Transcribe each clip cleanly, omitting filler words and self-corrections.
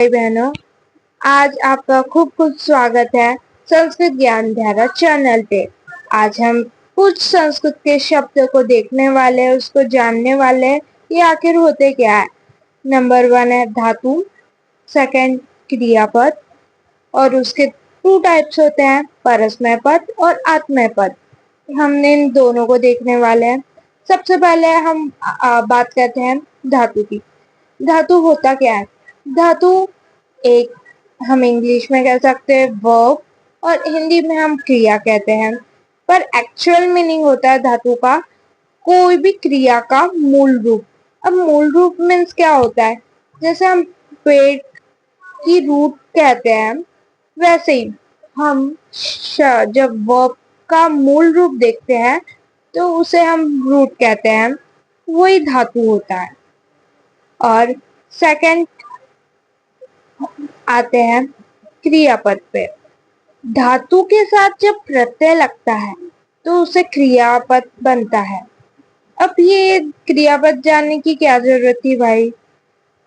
भाई बहनों, आज आपका खूब खूब स्वागत है संस्कृत ज्ञान धारा चैनल पे। आज हम कुछ संस्कृत के शब्दों को देखने वाले हैं, उसको जानने वाले हैं, ये आखिर होते क्या है। नंबर 1 है धातु, सेकंड क्रियापद, और उसके 2 टाइप्स होते हैं, परस्मय पद और आत्मय पद। हमने इन दोनों को देखने वाले हैं। सबसे पहले हम बात करते हैं धातु की। धातु होता क्या है? धातु एक, हम इंग्लिश में कह सकते हैं वर्ब, और हिंदी में हम क्रिया कहते हैं। पर एक्चुअल मीनिंग होता है धातु का कोई भी क्रिया का मूल रूप। अब मूल रूप मीन्स क्या होता है? जैसे हम पेड़ की रूट कहते हैं, वैसे ही हम जब वर्ब का मूल रूप देखते हैं तो उसे हम रूट कहते हैं, वही धातु होता है। और सेकंड आते हैं क्रियापद पे। धातु के साथ जब प्रत्यय लगता है तो उसे क्रियापद बनता है। अब ये क्रियापद जानने की क्या जरूरत थी भाई?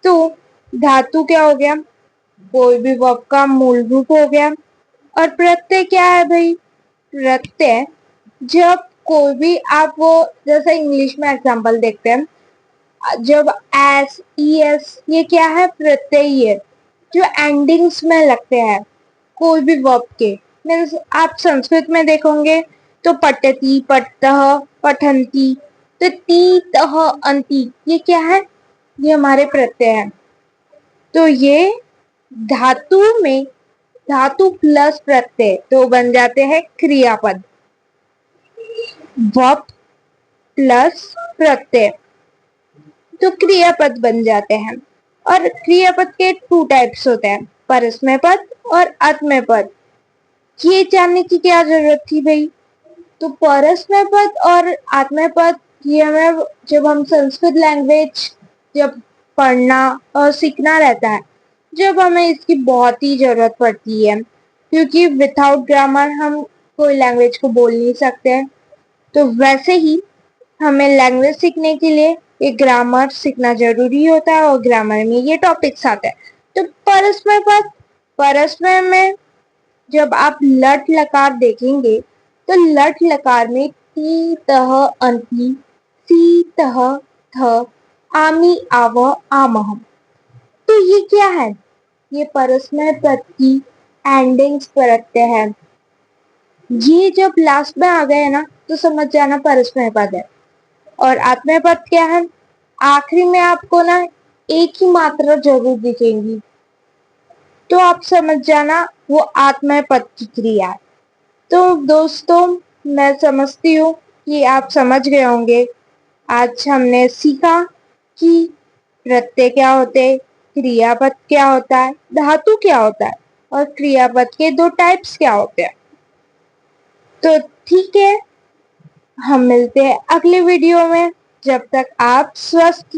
तो धातु क्या हो गया? कोई भी वर्ब का मूल रूप हो गया। और प्रत्यय क्या है भाई? प्रत्यय जब कोई भी आप वो, जैसे इंग्लिश में एग्जांपल देखते हैं, जब एस ई एस, ये क्या है? प्रत्यय ही है जो एंडिंग्स में लगते हैं कोई भी वर्ब के। मीन्स आप संस्कृत में देखोगे तो पठति, पठतः, पठन्ति, तो ती तह अंति, ये क्या है? ये हमारे प्रत्यय हैं। तो ये धातु में धातु प्लस प्रत्यय तो बन जाते हैं क्रियापद। वर्ब प्लस प्रत्यय तो क्रियापद बन जाते हैं। और क्रियापद के 2 टाइप्स होते हैं, परस्मय पद और आत्मय पद। ये जानने की क्या जरूरत थी भाई? तो परस्मय पद और आत्मय पद ये हमें जब हम संस्कृत लैंग्वेज जब पढ़ना और सीखना रहता है, जब हमें इसकी बहुत ही जरूरत पड़ती है, क्योंकि विदाउट ग्रामर हम कोई लैंग्वेज को बोल नहीं सकते। तो वैसे ही हमें लैंग्वेज सीखने के लिए ये ग्रामर सीखना जरूरी होता है, और ग्रामर में ये टॉपिक्स आते हैं। तो परस्मय पद, परस्मय में जब आप लट लकार देखेंगे तो लट लकार में ती तह अंति, सी तह थ, आमी आव आमह, तो ये क्या है? ये परस्मय पद की एंडिंग्स प्रत्यय है। ये जब लास्ट में आ गए ना तो समझ जाना परस्मय पद है। और आत्मय पद क्या है? आखिरी में आपको ना एक ही मात्रा जरूर दिखेंगी, तो आप समझ जाना वो आत्मय पद की क्रिया है। तो दोस्तों, मैं समझती हूँ कि आप समझ गए होंगे। आज हमने सीखा कि प्रत्यय क्या होते हैं, क्रियापद क्या होता है, धातु क्या होता है, और क्रियापद के 2 टाइप्स क्या होते हैं। तो ठीक है, हम मिलते हैं अगले वीडियो में। जब तक आप स्वस्थ